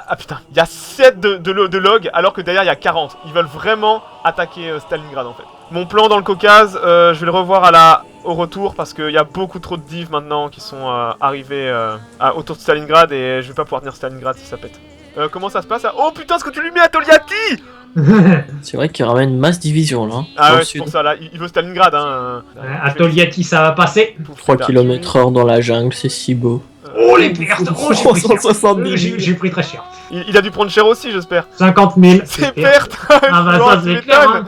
Ah putain, il y a 7 de log alors que derrière il y a 40. Ils veulent vraiment attaquer Stalingrad en fait. Mon plan dans le Caucase, je vais le revoir au retour parce qu'il y a beaucoup trop de divs maintenant qui sont arrivés autour de Stalingrad et je vais pas pouvoir tenir Stalingrad si ça pète. Comment ça se passe? Oh putain, ce que tu lui mets à Toliati! C'est vrai qu'il ramène une masse division là. Ah ouais, c'est pour ça là, il veut Stalingrad hein. À Toliati ça va passer. 3 km/h dans la jungle, c'est si beau. Oh les pertes. Oh, j'ai pris cher. 170 000. J'ai pris très cher. Il a dû prendre cher aussi j'espère. 50 000. C'est perte. Ah bah ça c'est clair hein.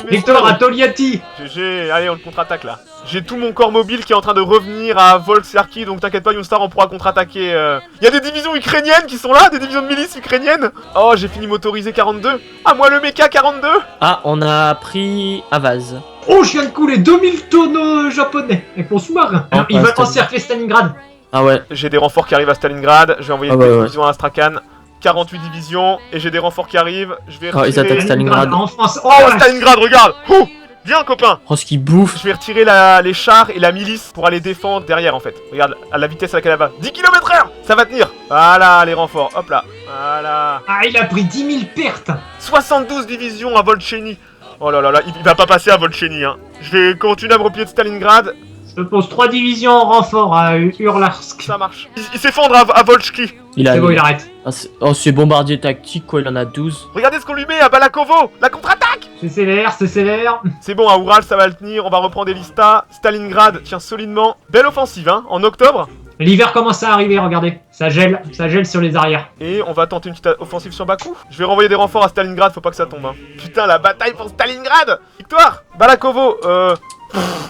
Victor à Toliati. GG, allez on le contre-attaque là. J'ai tout mon corps mobile qui est en train de revenir à Volksarki, donc t'inquiète pas Younstar, on pourra contre-attaquer. Il y a des divisions ukrainiennes qui sont là, des divisions de milices ukrainiennes. Oh j'ai fini motorisé 42. Ah moi le mecha 42. Ah, on a pris Avaz. Oh je viens de couler 2000 tonneaux japonais avec mon sous-marin. Ah, Ils ouais, veulent c'est encercler Stalingrad. Ah ouais. J'ai des renforts qui arrivent à Stalingrad, je vais envoyer Ah des ouais, divisions à Astrakhan. 48 divisions, et j'ai des renforts qui arrivent. Je vais Oh, ils retirer... attaquent Stalingrad. En France. Oh Stalingrad, regarde. Ouh, viens copain. Oh, ce qui bouffe. Je vais retirer les chars et la milice pour aller défendre derrière en fait. Regarde, à la vitesse à laquelle elle va. 10 km/h. Ça va tenir. Voilà les renforts, hop là. Voilà. Ah il a pris 10 000 pertes. 72 divisions à Volcheny. Oh là là là, il va pas passer à Volcheny hein. Je vais continuer à me replier de Stalingrad. Je pose 3 divisions en renfort à Urlarsk. Ça marche. Il s'effondre à Volchky. Il a. C'est bon, il arrête. Ah, c'est bombardier tactique quoi, il en a 12. Regardez ce qu'on lui met à Balakovo. La contre-attaque. C'est sévère, c'est sévère. C'est bon, à Oural ça va le tenir. On va reprendre Elista. Stalingrad tient solidement. Belle offensive hein, en octobre. L'hiver commence à arriver, regardez. Ça gèle sur les arrières. Et on va tenter une petite offensive sur Bakou. Je vais renvoyer des renforts à Stalingrad, faut pas que ça tombe hein. Putain, la bataille pour Stalingrad. Victoire. Balakovo,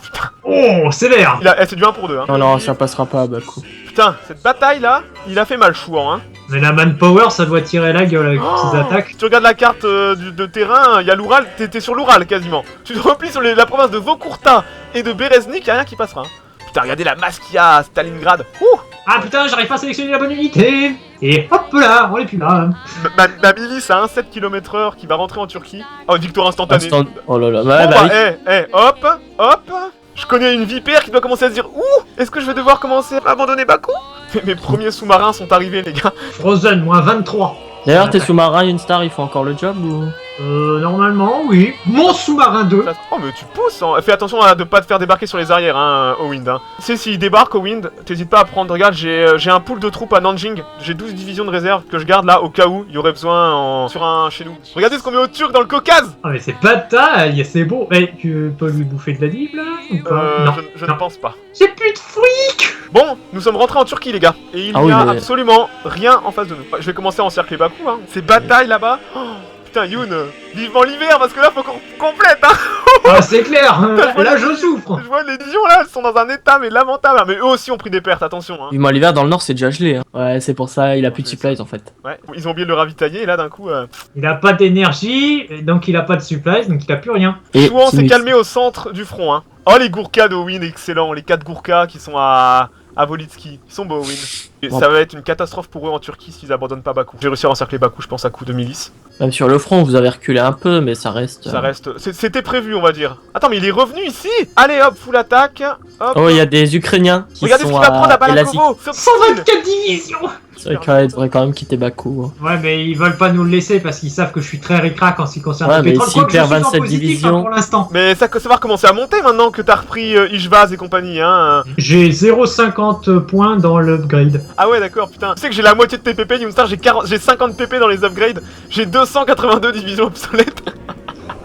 putain. Oh, sévère. C'est du 1 pour 2 hein. Non, non, ça passera pas à Bakou. Putain, cette bataille là, il a fait mal Chouan hein. Mais la manpower, ça doit tirer la gueule avec ces attaques. Tu regardes la carte de terrain, il y a l'Oural, t'es sur l'Oural quasiment. Tu te replies sur la province de Vokourta et de Bereznik, y'a rien qui passera hein. Putain, regardez la masse qu'il y a à Stalingrad. Ouh. Ah putain, j'arrive pas à sélectionner la bonne unité. Et hop là, on est plus là. Ma milice a un 7 km/h qui va rentrer en Turquie. Oh, victoire instantanée. Oh là là, Bon, bah, oui. hop, hop. Je connais une vipère qui doit commencer à se dire ouh, est-ce que je vais devoir commencer à abandonner Bakou? Mes premiers sous-marins sont arrivés, les gars. Frozen, moins 23. D'ailleurs, tes sous-marins Unstar, ils font encore le job ou? Normalement, oui. Mon sous-marin 2. Oh, mais tu pousses, hein. Fais attention à de pas te faire débarquer sur les arrières, hein, au Wind. Hein. Tu sais, s'il débarque au Wind, t'hésites pas à prendre. Regarde, j'ai un pool de troupes à Nanjing. J'ai 12 divisions de réserve que je garde là au cas où il y aurait besoin sur un chez nous. Regardez ce qu'on met aux Turcs dans le Caucase. Ah, mais c'est bataille, c'est beau. Eh, tu peux lui bouffer de la div là ou pas? Non, je ne pense pas. J'ai plus de fric. Bon, nous sommes rentrés en Turquie, les gars. Et il n'y a absolument rien en face de nous. Je vais commencer à encercler Bakou, hein. Ces batailles là-bas. Oh, putain, Youn, vivement l'hiver, parce que là, faut qu'on complète, hein. Ah, c'est clair. Là, je souffre. Je vois les divisions là, elles sont dans un état mais lamentable. Mais eux aussi ont pris des pertes, attention. Hein. Vivement l'hiver, dans le nord, c'est déjà gelé. Hein. Ouais, c'est pour ça, il a plus de supplies en fait. Ouais, ils ont oublié de le ravitailler et là, d'un coup. Il a pas d'énergie, donc il a pas de supplies, donc il a plus rien. Chouan s'est calmé au centre du front, hein. Oh, les Gourkas de Win, excellent. Les 4 Gourkas qui sont à Volitsky. Ils sont beaux, Win. Et ça va être une catastrophe pour eux en Turquie s'ils abandonnent pas Bakou. J'ai réussi à encercler Bakou, je pense, à coup de milice. Même sur le front, vous avez reculé un peu, mais ça reste. Ça reste. C'était prévu, on va dire. Attends, mais il est revenu ici. Allez, hop, full attaque. Hop. Oh, il y a des Ukrainiens qui regardez sont ce qu'il va prendre à Balakovo. 124 divisions. C'est vrai qu'il devrait quand même quitter Bakou. Hein. Ouais, mais ils veulent pas nous le laisser parce qu'ils savent que je suis très ric-rac en ce qui concerne le pétrole. Mais s'il perd 27 divisions. Pour l'instant. Mais ça va recommencer à monter maintenant que t'as repris Ishvaz et compagnie, hein. J'ai 0,50 points dans l'upgrade. Ah ouais, d'accord, putain. Tu sais que j'ai la moitié de tes PP, Youngstar, j'ai 50 PP dans les upgrades. J'ai 282 divisions obsolètes.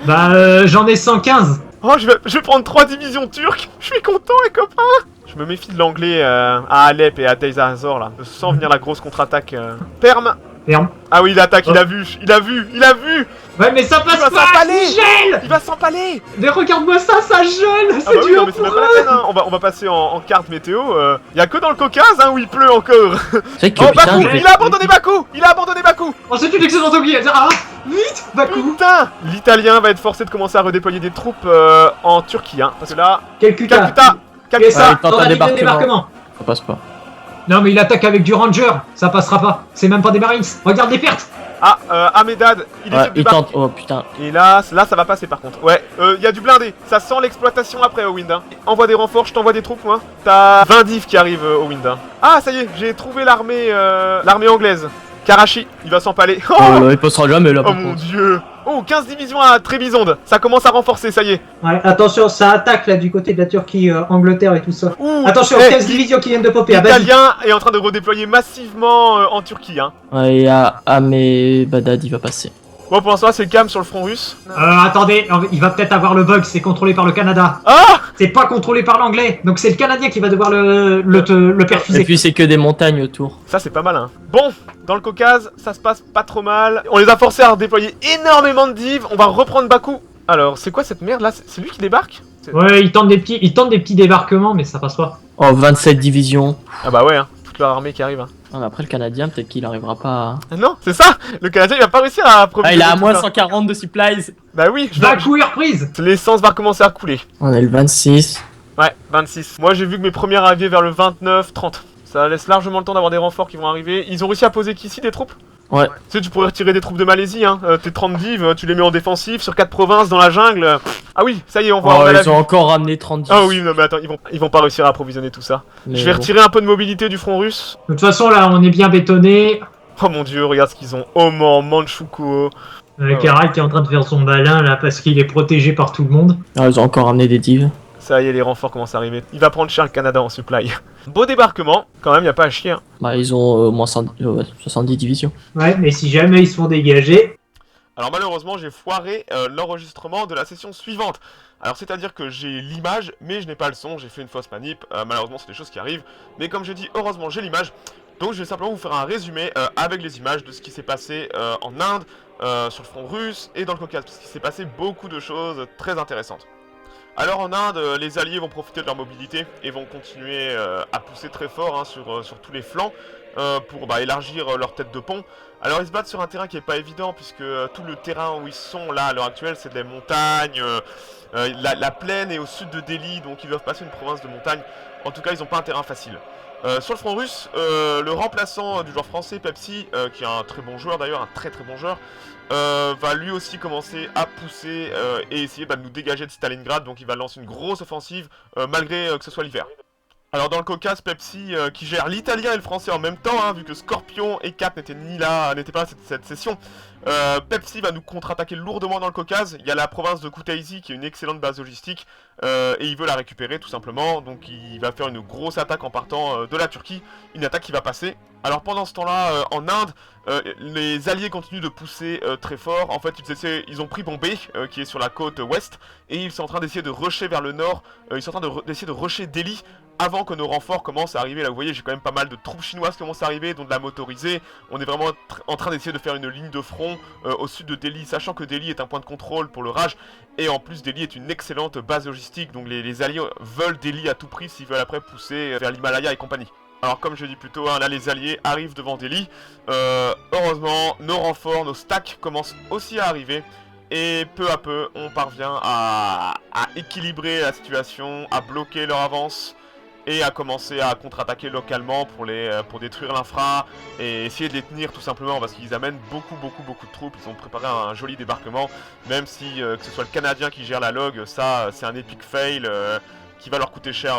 Bah, j'en ai 115. Oh, je vais prendre 3 divisions turques. Je suis content, les copains. Je me méfie de l'anglais à Alep et à Deir ez-Zor, là. Je sens venir la grosse contre-attaque. Perm. Ah oui, il attaque, il a vu. Ouais, mais ça passe pas, il gèle. Il va s'empaler. Mais regarde-moi ça gèle. C'est dur. Mais c'est même pas la peine, hein. On va passer en carte météo. Y a que dans le Caucase, hein, où il pleut encore. C'est que Bakou, il a abandonné Bakou. Oh, c'est une excellente oubliée. Ah, vite, Bakou. Putain, l'Italien va être forcé de commencer à redéployer des troupes en Turquie, hein. Parce que là... Calcutta. Et ça, il tente un débarquement. Ça passe pas. Non, mais il attaque avec du Ranger. Ça passera pas. C'est même pas des Marines. Regarde les pertes. Ah, Ahmedad, il essaie de il débarquer. tente, oh putain. Et là, ça va passer par contre. Ouais, y a du blindé. Ça sent l'exploitation après au Wind. Hein. Envoie des renforts, je t'envoie des troupes, moi. T'as 20 divs qui arrivent au Wind. Hein. Ah, ça y est, j'ai trouvé l'armée anglaise. Karachi, il va s'empaler. Oh là, il passera jamais là Oh par mon contre. dieu. Oh, 15 divisions à Trébizonde. Ça commence à renforcer, ça y est. Ouais, attention, ça attaque là du côté de la Turquie, Angleterre et tout ça. Ouh, Attention, eh, 15 divisions qui viennent de popper. Ah, vas-y. L'Italien est en train de redéployer massivement en Turquie. Hein. Ouais, il y a Amé Badad, il va passer. Bon, pour l'instant, c'est le calme sur le front russe. Attendez, il va peut-être avoir le bug, c'est contrôlé par le Canada. Ah! C'est pas contrôlé par l'anglais, donc c'est le Canadien qui va devoir le Et perfuser. puis c'est que des montagnes autour. Ça, c'est pas mal, hein. Bon, dans le Caucase, ça se passe pas trop mal. On les a forcés à redéployer énormément de divs. On va reprendre Bakou. Alors, c'est quoi cette merde là? C'est lui qui débarque? Ouais, il tente des petits débarquements, mais ça passe pas. Oh, 27 divisions. Ah bah ouais, hein. Toute leur armée qui arrive. Hein. Ah, mais après le Canadien, peut-être qu'il arrivera pas à... Ah non, c'est ça. Le Canadien, il va pas réussir à Ah, provisionner il a à tout moins ça. 140 de supplies. Bah oui, Bakou est reprise. l'essence va recommencer à couler. On est le 26. Ouais, 26. Moi, j'ai vu que mes premiers arrivaient vers le 29, 30. Ça laisse largement le temps d'avoir des renforts qui vont arriver. Ils ont réussi à poser qu'ici des troupes? Ouais. Tu sais, tu pourrais retirer des troupes de Malaisie, hein. Tes 30 divs, tu les mets en défensif sur 4 provinces dans la jungle. Ah oui, ça y est, on voit. Oh, on a la ils ont vue. encore ramené 30 Ah oui, non mais attends, ils vont pas réussir à approvisionner tout ça. Mais Je vais bon. retirer un peu de mobilité du front russe. De toute façon, là, on est bien bétonné. Oh mon dieu, regarde ce qu'ils ont. Oman, Manchukuo. Karak qui est en train de faire son malin là parce qu'il est protégé par tout le monde. Ah, ils ont encore ramené des divs. Ça y est, les renforts commencent à arriver. Il va prendre cher le Canada en supply. Beau débarquement, quand même, y a pas à chier. Hein. Bah, ils ont au moins 70 divisions. Ouais, mais si jamais ils se font dégager. Alors malheureusement, j'ai foiré l'enregistrement de la session suivante. Alors c'est-à-dire que j'ai l'image, mais je n'ai pas le son, j'ai fait une fausse manip. Malheureusement, c'est des choses qui arrivent. Mais comme je dis, heureusement, j'ai l'image. Donc je vais simplement vous faire un résumé avec les images de ce qui s'est passé en Inde, sur le front russe et dans le Caucase. Parce qu'il s'est passé beaucoup de choses très intéressantes. Alors en Inde, les alliés vont profiter de leur mobilité et vont continuer à pousser très fort hein, sur tous les flancs pour élargir leur tête de pont. Alors ils se battent sur un terrain qui est pas évident puisque tout le terrain où ils sont là à l'heure actuelle c'est des montagnes, la plaine est au sud de Delhi donc ils doivent passer une province de montagne. En tout cas ils n'ont pas un terrain facile. Sur le front russe, le remplaçant du joueur français Pepsi, qui est un très bon joueur d'ailleurs, un très bon joueur, va lui aussi commencer à pousser et essayer de nous dégager de Stalingrad, donc il va lancer une grosse offensive malgré que ce soit l'hiver. Alors dans le Caucase, Pepsi qui gère l'italien et le français en même temps, hein, vu que Scorpion et Cap n'étaient pas là cette session. Pepsi va nous contre-attaquer lourdement dans le Caucase. Il y a la province de Kutaisi qui est une excellente base logistique et il veut la récupérer tout simplement. Donc il va faire une grosse attaque en partant de la Turquie, une attaque qui va passer. Alors pendant ce temps-là, en Inde, les alliés continuent de pousser très fort. En fait, ils ont pris Bombay, qui est sur la côte ouest, et ils sont en train d'essayer de rusher vers le nord. Ils sont en train d'essayer de rusher Delhi avant que nos renforts commencent à arriver. Là, vous voyez, j'ai quand même pas mal de troupes chinoises qui commencent à arriver, dont de la motorisée. On est vraiment en train d'essayer de faire une ligne de front au sud de Delhi, sachant que Delhi est un point de contrôle pour le Raj. Et en plus, Delhi est une excellente base logistique, donc les alliés veulent Delhi à tout prix s'ils veulent après pousser vers l'Himalaya et compagnie. Alors comme je dis plus tôt, hein, là les alliés arrivent devant Delhi. Heureusement, nos renforts, nos stacks commencent aussi à arriver. Et peu à peu, on parvient à équilibrer la situation, à bloquer leur avance et à commencer à contre-attaquer localement pour détruire l'infra et essayer de les tenir tout simplement parce qu'ils amènent beaucoup de troupes. Ils ont préparé un joli débarquement, même si que ce soit le Canadien qui gère la log, ça c'est un epic fail qui va leur coûter cher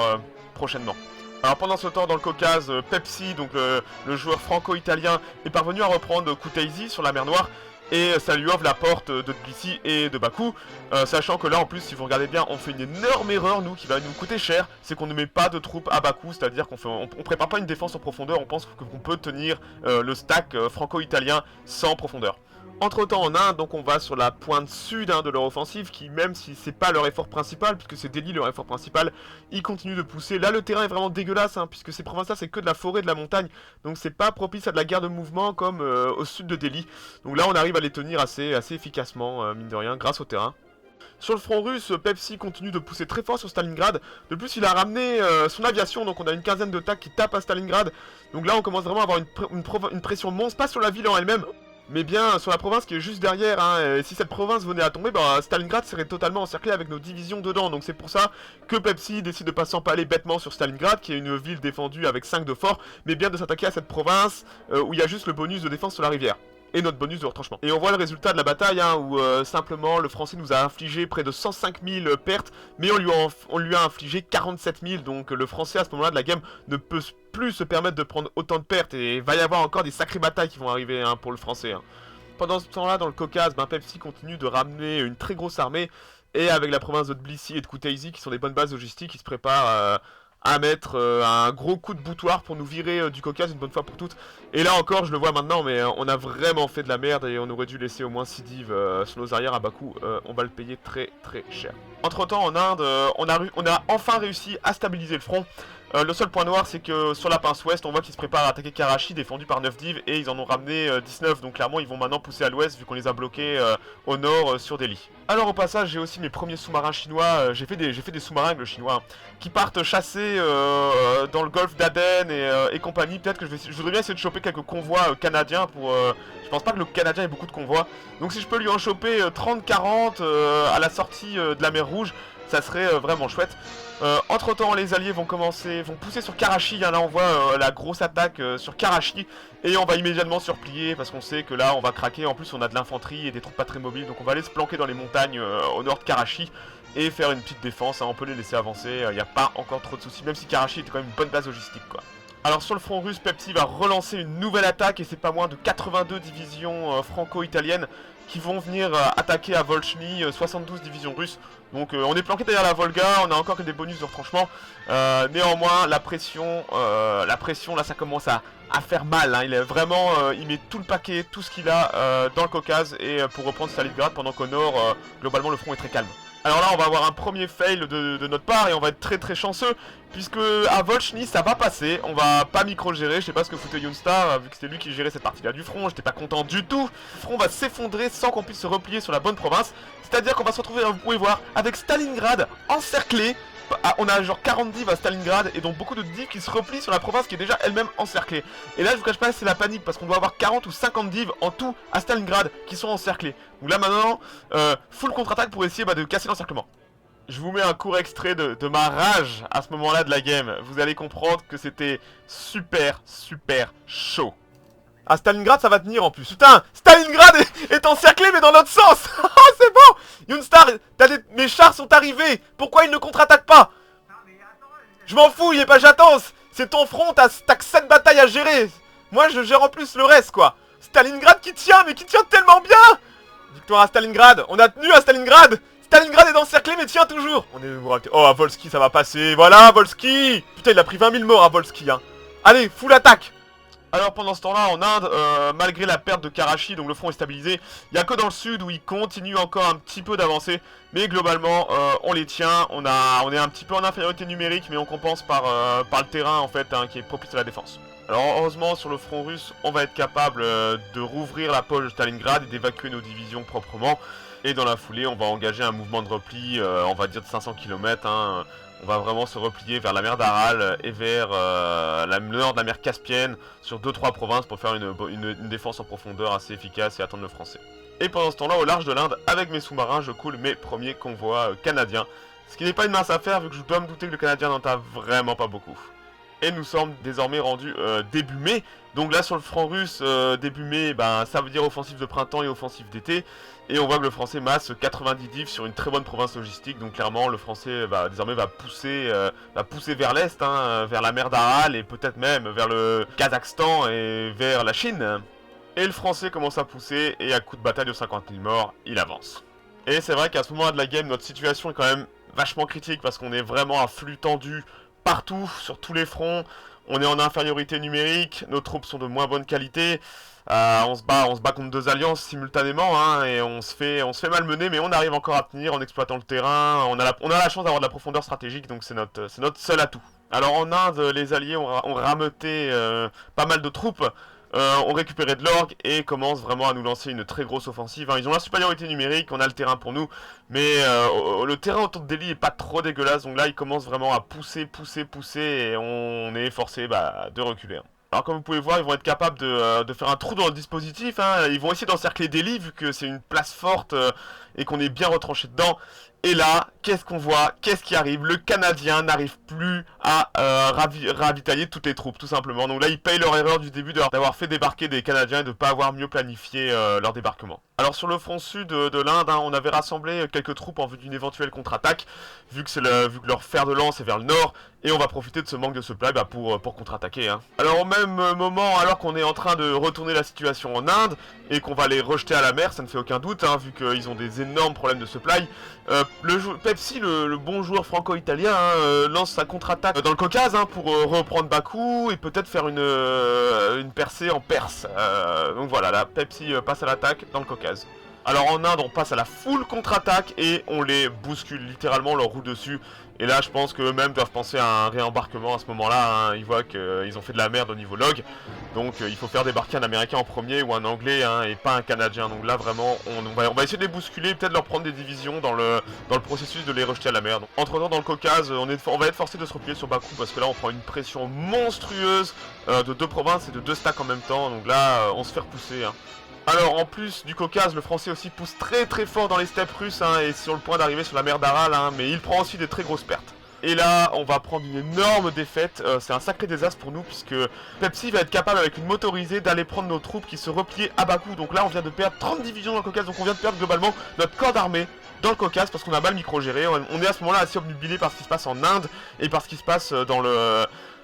prochainement. Alors pendant ce temps dans le Caucase, Pepsi, donc le joueur franco-italien, est parvenu à reprendre Kutaisi sur la mer Noire. Et ça lui ouvre la porte de Tbilissi et de Bakou, sachant que là en plus si vous regardez bien on fait une énorme erreur nous qui va nous coûter cher, c'est qu'on ne met pas de troupes à Bakou, c'est-à-dire qu'on prépare pas une défense en profondeur, on pense qu'on peut tenir le stack franco-italien sans profondeur. Entre temps en Inde, donc on va sur la pointe sud de leur offensive, qui même si c'est pas leur effort principal, puisque c'est Delhi leur effort principal, ils continuent de pousser. Là le terrain est vraiment dégueulasse, puisque ces provinces-là c'est que de la forêt, de la montagne, donc c'est pas propice à de la guerre de mouvement comme au sud de Delhi. Donc là on arrive à les tenir assez efficacement, mine de rien, grâce au terrain. Sur le front russe, Pepsi continue de pousser très fort sur Stalingrad. De plus, il a ramené son aviation, donc on a une quinzaine de TAC qui tapent à Stalingrad. Donc là on commence vraiment à avoir une pression monstre, pas sur la ville en elle-même, mais bien sur la province qui est juste derrière, et si cette province venait à tomber, Stalingrad serait totalement encerclé avec nos divisions dedans. Donc c'est pour ça que Pepsi décide de pas s'empaler bêtement sur Stalingrad, qui est une ville défendue avec 5 de fort, mais bien de s'attaquer à cette province où il y a juste le bonus de défense sur la rivière. et notre bonus de retranchement. Et on voit le résultat de la bataille, hein, où simplement le français nous a infligé près de 105 000 pertes, mais on lui a infligé 47 000, donc le français à ce moment-là de la game ne peut plus se permettre de prendre autant de pertes, et il va y avoir encore des sacrées batailles qui vont arriver, hein, pour le français. Hein. Pendant ce temps-là, dans le Caucase, Pepsi continue de ramener une très grosse armée, et avec la province de Tbilissi et de Kutaisi, qui sont des bonnes bases logistiques, ils se préparent à mettre un gros coup de boutoir pour nous virer du Caucase une bonne fois pour toutes. Et là encore, je le vois maintenant, mais on a vraiment fait de la merde et on aurait dû laisser au moins 6 divs sur nos arrières à bas coût. On va le payer très très cher. Entre temps, en Inde, on a enfin réussi à stabiliser le front. Le seul point noir, c'est que sur la pince ouest, on voit qu'ils se préparent à attaquer Karachi, défendu par 9 divs, et ils en ont ramené 19, donc clairement ils vont maintenant pousser à l'ouest, vu qu'on les a bloqués au nord sur Delhi. Alors au passage, j'ai aussi mes premiers sous-marins chinois, j'ai fait des sous-marins avec le chinois, hein, qui partent chasser dans le golfe d'Aden et compagnie. Peut-être que je voudrais bien essayer de choper quelques convois canadiens pour... je pense pas que le Canadien ait beaucoup de convois, donc si je peux lui en choper 30-40 à la sortie de la mer Rouge, ça serait vraiment chouette. Entre temps, les alliés vont pousser sur Karachi, hein, là on voit la grosse attaque sur Karachi, et on va immédiatement se replier parce qu'on sait que là on va craquer. En plus on a de l'infanterie et des troupes pas très mobiles, donc on va aller se planquer dans les montagnes au nord de Karachi et faire une petite défense, hein. On peut les laisser avancer, il n'y a pas encore trop de soucis, même si Karachi était quand même une bonne base logistique, quoi. Alors sur le front russe, Pepsi va relancer une nouvelle attaque, et c'est pas moins de 82 divisions franco-italiennes qui vont venir attaquer à Volchny, 72 divisions russes. Donc on est planqué derrière la Volga, on a encore que des bonus de retranchement. Néanmoins, la pression là ça commence à faire mal, hein. Il est vraiment, il met tout le paquet, tout ce qu'il a dans le Caucase, et pour reprendre Stalingrad, pendant qu'au nord, globalement le front est très calme. Alors là on va avoir un premier fail de notre part, et on va être très très chanceux, puisque à Volchny ça va passer, on va pas micro-gérer. Je sais pas ce que foutait Younstar, vu que c'était lui qui gérait cette partie là du front, j'étais pas content du tout. Le front va s'effondrer sans qu'on puisse se replier sur la bonne province, c'est-à-dire qu'on va se retrouver, vous pouvez voir, avec Stalingrad encerclé. On a genre 40 divs à Stalingrad, et donc beaucoup de divs qui se replient sur la province qui est déjà elle-même encerclée. Et là je vous cache pas, c'est la panique, parce qu'on doit avoir 40 ou 50 divs en tout à Stalingrad qui sont encerclés. Donc là maintenant, full contre-attaque pour essayer de casser l'encerclement. Je vous mets un court extrait de ma rage à ce moment-là de la game. Vous allez comprendre que c'était super chaud. À Stalingrad ça va tenir en plus. Putain, Stalingrad est encerclé mais dans l'autre sens. C'est bon. Younstar, mes chars sont arrivés. Pourquoi ils ne contre-attaquent pas? Je m'en fous, il est pas j'attends. C'est ton front, t'as que 7 batailles à gérer. Moi je gère en plus le reste, quoi. Stalingrad qui tient, mais qui tient tellement bien. Victoire à Stalingrad, on a tenu à Stalingrad. Stalingrad est encerclé mais tient toujours. On est... Oh, à Volsky ça va passer, voilà Volsky. Putain, il a pris 20 000 morts à Volsky, hein. Allez, full attaque. Alors pendant ce temps-là, en Inde, malgré la perte de Karachi, donc le front est stabilisé, il n'y a que dans le sud où il continue encore un petit peu d'avancer, mais globalement, on les tient. On est un petit peu en infériorité numérique, mais on compense par le terrain, en fait, hein, qui est propice à la défense. Alors heureusement, sur le front russe, on va être capable de rouvrir la poche de Stalingrad et d'évacuer nos divisions proprement. Et dans la foulée, on va engager un mouvement de repli, on va dire de 500 km, hein. On va vraiment se replier vers la mer d'Aral et vers le nord de la mer Caspienne, sur 2-3 provinces, pour faire une défense en profondeur assez efficace et attendre le français. Et pendant ce temps-là, au large de l'Inde, avec mes sous-marins, je coule mes premiers convois canadiens. Ce qui n'est pas une mince affaire, vu que je dois me douter que le Canadien n'en a vraiment pas beaucoup. Et nous sommes désormais rendus début mai. Donc là sur le front russe, début mai, ça veut dire offensive de printemps et offensive d'été. Et on voit que le français masse 90 divs sur une très bonne province logistique. Donc clairement le français désormais va pousser vers l'est, hein, vers la mer d'Aral, et peut-être même vers le Kazakhstan et vers la Chine. Et le français commence à pousser, et à coup de bataille de 50 000 morts, il avance. Et c'est vrai qu'à ce moment-là de la game, notre situation est quand même vachement critique, parce qu'on est vraiment à flux tendu partout, sur tous les fronts. On est en infériorité numérique, nos troupes sont de moins bonne qualité, on se bat contre 2 alliances simultanément, hein, et on se fait malmener, mais on arrive encore à tenir en exploitant le terrain. On a la chance d'avoir de la profondeur stratégique, donc c'est notre seul atout. Alors en Inde, les alliés ont rameuté pas mal de troupes, ont récupéré de l'orgue et commencent vraiment à nous lancer une très grosse offensive, hein. Ils ont la supériorité numérique, on a le terrain pour nous, mais le terrain autour de Delhi est pas trop dégueulasse, donc là ils commencent vraiment à pousser, et on est forcé de reculer, hein. Alors comme vous pouvez voir, ils vont être capables de faire un trou dans le dispositif, hein. Ils vont essayer d'encercler Delhi vu que c'est une place forte et qu'on est bien retranché dedans. Et là, qu'est-ce qu'on voit? Qu'est-ce qui arrive? Le Canadien n'arrive plus à ravitailler toutes les troupes, tout simplement. Donc là, ils payent leur erreur du début d'avoir fait débarquer des Canadiens et de ne pas avoir mieux planifié leur débarquement. Alors sur le front sud de l'Inde, on avait rassemblé quelques troupes en vue d'une éventuelle contre-attaque, vu que leur fer de lance est vers le nord, et on va profiter de ce manque de supply pour contre-attaquer. Alors au même moment, alors qu'on est en train de retourner la situation en Inde, et qu'on va les rejeter à la mer, ça ne fait aucun doute, vu qu'ils ont des énormes problèmes de supply, Pepsi, le bon joueur franco-italien, lance sa contre-attaque dans le Caucase pour reprendre Bakou et peut-être faire une percée en Perse. Donc voilà, là, Pepsi passe à l'attaque dans le Caucase. Alors en Inde, on passe à la full contre-attaque et on les bouscule, littéralement, on leur roule dessus. Et là, je pense qu'eux-mêmes doivent penser à un réembarquement à ce moment-là. Ils voient qu'ils ont fait de la merde au niveau log. Donc il faut faire débarquer un Américain en premier ou un Anglais et pas un Canadien. Donc là, vraiment, on va essayer de les bousculer, peut-être leur prendre des divisions dans le processus de les rejeter à la mer. Entre-temps, dans le Caucase, on va être forcé de se replier sur Bakou parce que là, on prend une pression monstrueuse de 2 provinces et de 2 stacks en même temps. Donc là, on se fait repousser. Alors en plus du Caucase, le français aussi pousse très très fort dans les steppes russes et sur le point d'arriver sur la mer d'Aral, mais il prend aussi des très grosses pertes. Et là, on va prendre une énorme défaite, c'est un sacré désastre pour nous puisque Pepsi va être capable avec une motorisée d'aller prendre nos troupes qui se repliaient à Bakou. Donc là, on vient de perdre 30 divisions dans le Caucase, donc on vient de perdre globalement notre corps d'armée dans le Caucase parce qu'on a mal micro-géré. On est à ce moment-là assez obnubilé par ce qui se passe en Inde et par ce qui se passe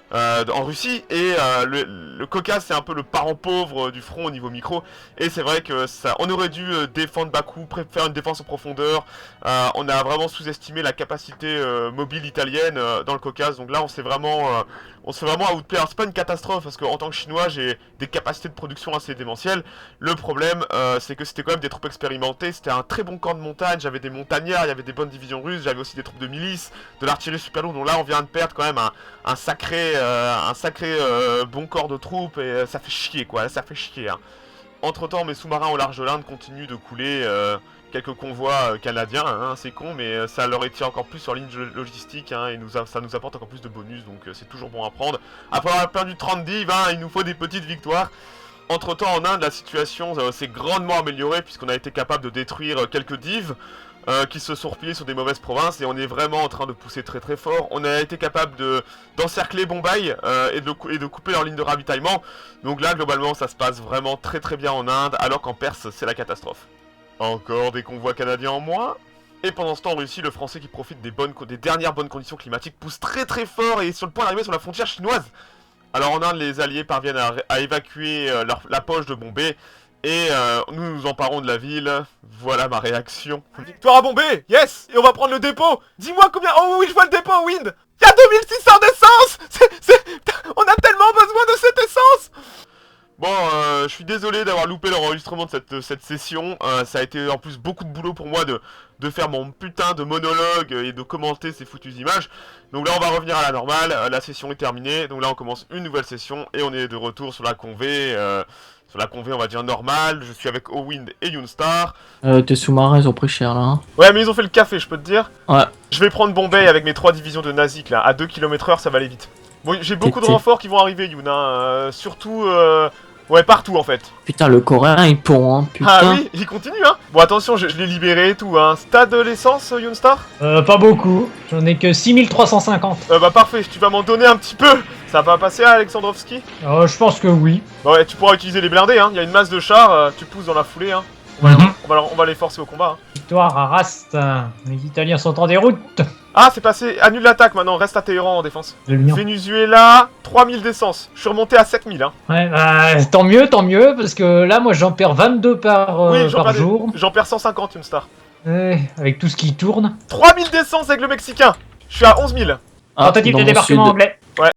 en Russie, et le Caucase c'est un peu le parent pauvre du front au niveau micro, et c'est vrai que on aurait dû défendre Bakou, faire une défense en profondeur. On a vraiment sous-estimé la capacité mobile italienne dans le Caucase, donc là on s'est vraiment outplay. Alors c'est pas une catastrophe parce qu'en tant que chinois j'ai des capacités de production assez démentielles. Le problème c'est que c'était quand même des troupes expérimentées, c'était un très bon camp de montagne, j'avais des montagnards, il y avait des bonnes divisions russes, j'avais aussi des troupes de milice, de l'artillerie super lourde, donc là on vient de perdre quand même un sacré bon corps de troupes, et ça fait chier quoi, ça fait chier. Entre temps, mes sous-marins au large de l'Inde continuent de couler quelques convois canadiens, c'est con, mais ça leur étire encore plus sur ligne logistique, et ça nous apporte encore plus de bonus, donc c'est toujours bon à prendre. Après avoir perdu 30 divs, il nous faut des petites victoires. Entre temps, en Inde, la situation s'est grandement améliorée puisqu'on a été capable de détruire quelques divs qui se sont repliés sur des mauvaises provinces, et on est vraiment en train de pousser très très fort. On a été capable d'encercler Bombay et de couper leur ligne de ravitaillement. Donc là, globalement, ça se passe vraiment très très bien en Inde, alors qu'en Perse, c'est la catastrophe. Encore des convois canadiens en moins. Et pendant ce temps, en Russie, le français qui profite des dernières bonnes conditions climatiques pousse très très fort et est sur le point d'arriver sur la frontière chinoise. Alors en Inde, les alliés parviennent à évacuer la poche de Bombay. Et nous nous emparons de la ville. Voilà ma réaction. Victoire à Bombay, yes. Et on va prendre le dépôt. Dis-moi combien... Oh oui, je vois le dépôt, Wind. Il y a 2600 d'essence. On a tellement besoin de cette essence. Bon, je suis désolé d'avoir loupé l'enregistrement de cette session. Ça a été en plus beaucoup de boulot pour moi de faire mon putain de monologue et de commenter ces foutues images. Donc là, on va revenir à la normale. La session est terminée. Donc là, on commence une nouvelle session et on est de retour sur la convée. Sur la convée, on va dire normale. Je suis avec Owind et Younstar. Tes sous-marins, ils ont pris cher, là. Hein. Ouais, mais ils ont fait le café, je peux te dire. Ouais. Je vais prendre Bombay avec mes 3 divisions de Nazik, là. À 2 km/h, ça va aller vite. Bon, j'ai beaucoup de renforts qui vont arriver, Youn. Surtout... Ouais, partout en fait. Putain, le coréen il pond, hein, putain. Ah oui, il continue, Bon, attention, je l'ai libéré et tout, Stade de l'essence, Younstar? Pas beaucoup. J'en ai que 6350. Bah parfait, tu vas m'en donner un petit peu. Ça va passer à Alexandrovski? Je pense que oui. Bah ouais, tu pourras utiliser les blindés, Il y a une masse de chars, tu pousses dans la foulée, On va les forcer au combat, Victoire à Rast. Les Italiens sont en déroute. Ah, c'est passé, annule l'attaque maintenant, reste à Téhéran en défense. Le Venezuela, 3000 d'essence. Je suis remonté à 7000, Ouais, bah, tant mieux, parce que là, moi, j'en perds 22 par jour. J'en perds 150, une star. Avec tout ce qui tourne. 3000 d'essence avec le Mexicain. Je suis à 11 000. Ah, Tentative de débarquement anglais. Ouais,